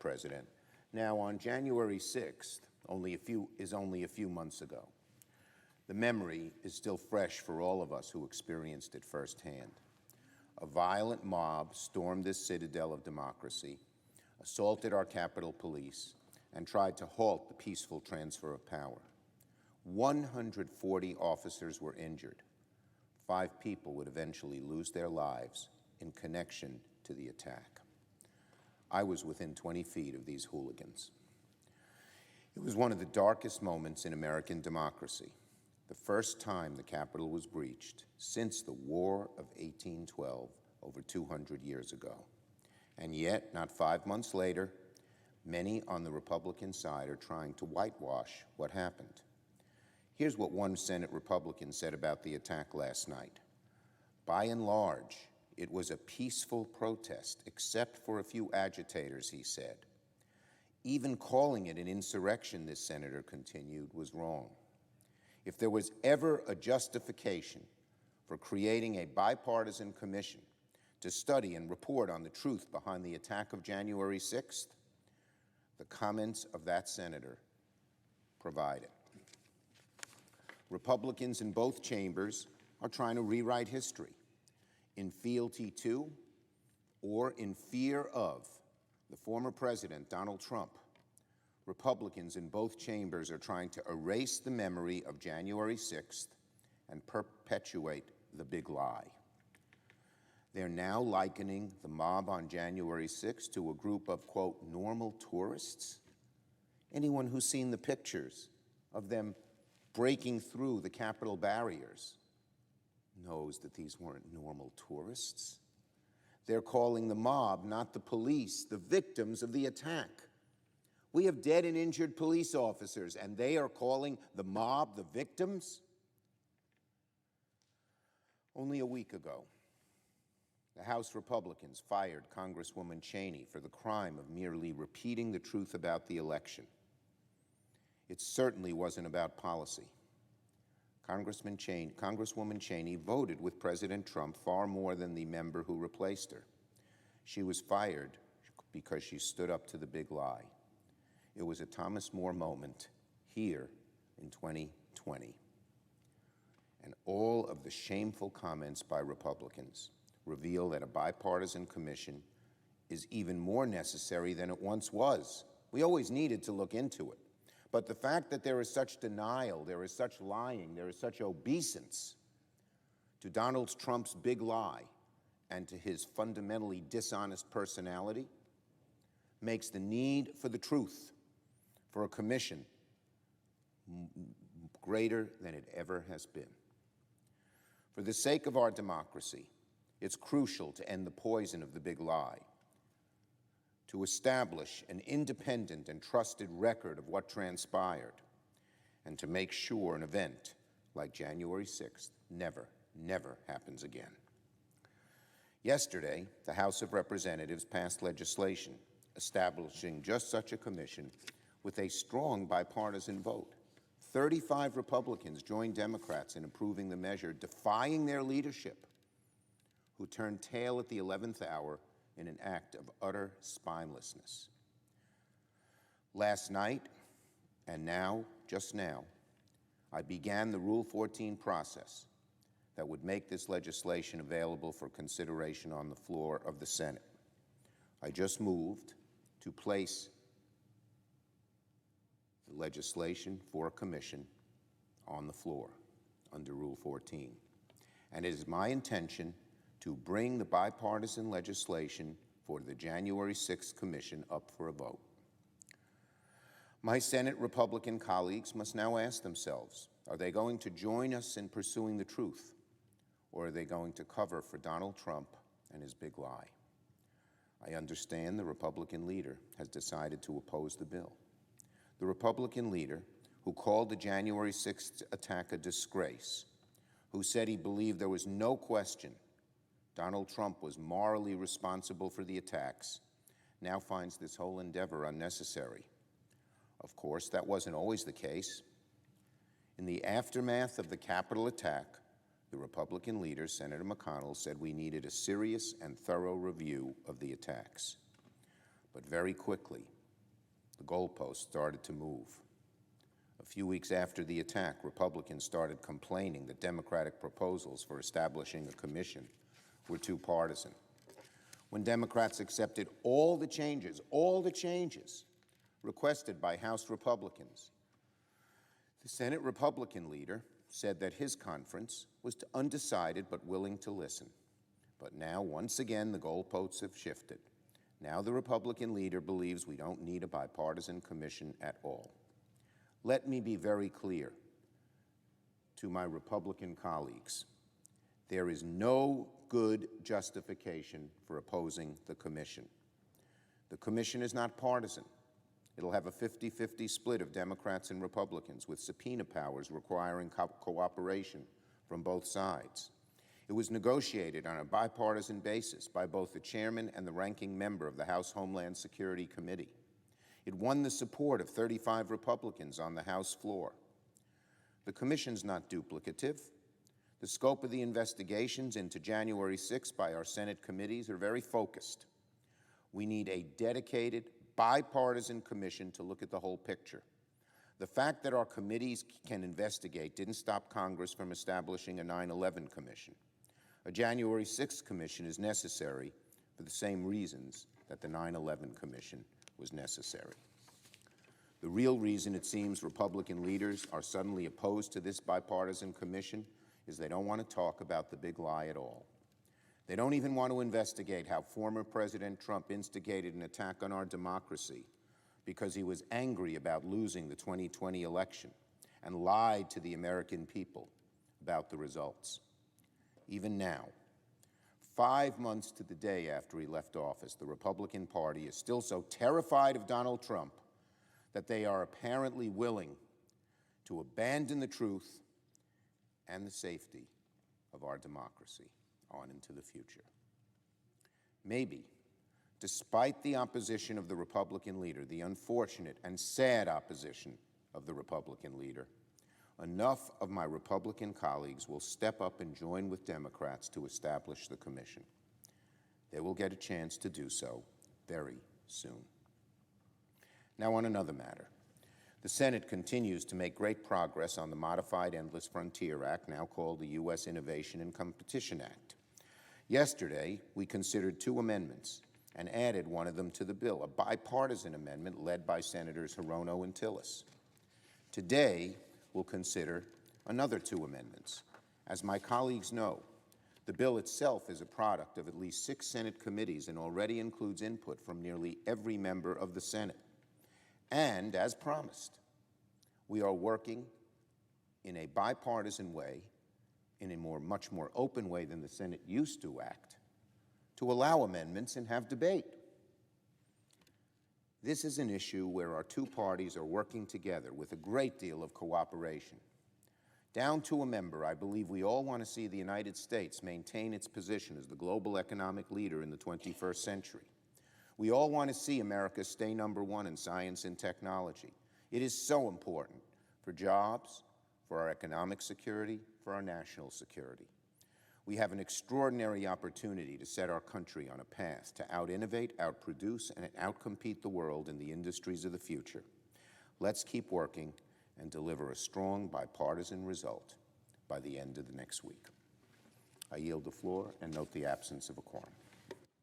President. Now, on January 6th, only a few months ago. The memory is still fresh for all of us who experienced it firsthand. A violent mob stormed this citadel of democracy, assaulted our Capitol Police, and tried to halt the peaceful transfer of power. 140 officers were injured. 5 people would eventually lose their lives in connection to the attack. I was within 20 feet of these hooligans. It was one of the darkest moments in American democracy, the first time the Capitol was breached since the War of 1812, over 200 years ago. And yet, not 5 months later, many on the Republican side are trying to whitewash what happened. Here's what one Senate Republican said about the attack last night. By and large, it was a peaceful protest, except for a few agitators, he said. Even calling it an insurrection, this senator continued, was wrong. If there was ever a justification for creating a bipartisan commission to study and report on the truth behind the attack of January 6th, the comments of that senator provide it. Republicans in both chambers are trying to rewrite history in fealty to or in fear of the former president, Donald Trump. Republicans in both chambers are trying to erase the memory of January 6th and perpetuate the big lie. They're now likening the mob on January 6th to a group of, quote, normal tourists. Anyone who's seen the pictures of them breaking through the Capitol barriers knows that these weren't normal tourists. They're calling the mob, not the police, the victims of the attack. We have dead and injured police officers, and they are calling the mob the victims? Only a week ago, the House Republicans fired Congresswoman Cheney for the crime of merely repeating the truth about the election. It certainly wasn't about policy. Congresswoman Cheney voted with President Trump far more than the member who replaced her. She was fired because she stood up to the big lie. It was a Thomas More moment here in 2020. And all of the shameful comments by Republicans reveal that a bipartisan commission is even more necessary than it once was. We always needed to look into it. But the fact that there is such denial, there is such lying, there is such obeisance to Donald Trump's big lie and to his fundamentally dishonest personality makes the need for the truth, for a commission, greater than it ever has been. For the sake of our democracy, it's crucial to end the poison of the big lie, to establish an independent and trusted record of what transpired, and to make sure an event like January 6th never, never happens again. Yesterday, the House of Representatives passed legislation establishing just such a commission with a strong bipartisan vote. 35 Republicans joined Democrats in approving the measure, defying their leadership, who turned tail at the 11th hour in an act of utter spinelessness. Last night, and now, just now, I began the Rule 14 process that would make this legislation available for consideration on the floor of the Senate. I just moved to place the legislation for a commission on the floor under Rule 14. And it is my intention to bring the bipartisan legislation for the January 6th Commission up for a vote. My Senate Republican colleagues must now ask themselves, are they going to join us in pursuing the truth, or are they going to cover for Donald Trump and his big lie? I understand the Republican leader has decided to oppose the bill. The Republican leader, who called the January 6th attack a disgrace, who said he believed there was no question Donald Trump was morally responsible for the attacks, now finds this whole endeavor unnecessary. Of course, that wasn't always the case. In the aftermath of the Capitol attack, the Republican leader, Senator McConnell, said we needed a serious and thorough review of the attacks. But very quickly, The goalposts started to move. A few weeks after the attack, Republicans started complaining that Democratic proposals for establishing a commission were too partisan. When Democrats accepted all the changes requested by House Republicans, the Senate Republican leader said that his conference was undecided but willing to listen. But now, once again, the goalposts have shifted. Now the Republican leader believes we don't need a bipartisan commission at all. Let me be very clear to my Republican colleagues. There is no good justification for opposing the commission. The commission is not partisan. It'll have a 50-50 split of Democrats and Republicans, with subpoena powers requiring cooperation from both sides. It was negotiated on a bipartisan basis by both the chairman and the ranking member of the House Homeland Security Committee. It won the support of 35 Republicans on the House floor. The commission's not duplicative. The scope of the investigations into January 6 by our Senate committees are very focused. We need a dedicated, bipartisan commission to look at the whole picture. The fact that our committees can investigate didn't stop Congress from establishing a 9/11 commission. A January 6th commission is necessary for the same reasons that the 9/11 commission was necessary. The real reason it seems Republican leaders are suddenly opposed to this bipartisan commission is they don't want to talk about the big lie at all. They don't even want to investigate how former President Trump instigated an attack on our democracy because he was angry about losing the 2020 election and lied to the American people about the results. Even now, 5 months to the day after he left office, the Republican Party is still so terrified of Donald Trump that they are apparently willing to abandon the truth and the safety of our democracy on into the future. Maybe, despite the opposition of the Republican leader, the unfortunate and sad opposition of the Republican leader, enough of my Republican colleagues will step up and join with Democrats to establish the commission. They will get a chance to do so very soon. Now, on another matter, the Senate continues to make great progress on the modified Endless Frontier Act, now called the U.S. Innovation and Competition Act. Yesterday, we considered 2 amendments and added one of them to the bill, a bipartisan amendment led by Senators Hirono and Tillis. Today, we'll consider another 2 amendments. As my colleagues know, the bill itself is a product of at least 6 Senate committees and already includes input from nearly every member of the Senate. And, as promised, we are working in a bipartisan way, in a much more open way than the Senate used to act, to allow amendments and have debate. This is an issue where our 2 parties are working together with a great deal of cooperation. Down to a member, I believe we all want to see the United States maintain its position as the global economic leader in the 21st century. We all want to see America stay #1 in science and technology. It is so important for jobs, for our economic security, for our national security. We have an extraordinary opportunity to set our country on a path to out-innovate, out-produce, and out-compete the world in the industries of the future. Let's keep working and deliver a strong bipartisan result by the end of the next week. I yield the floor and note the absence of a quorum.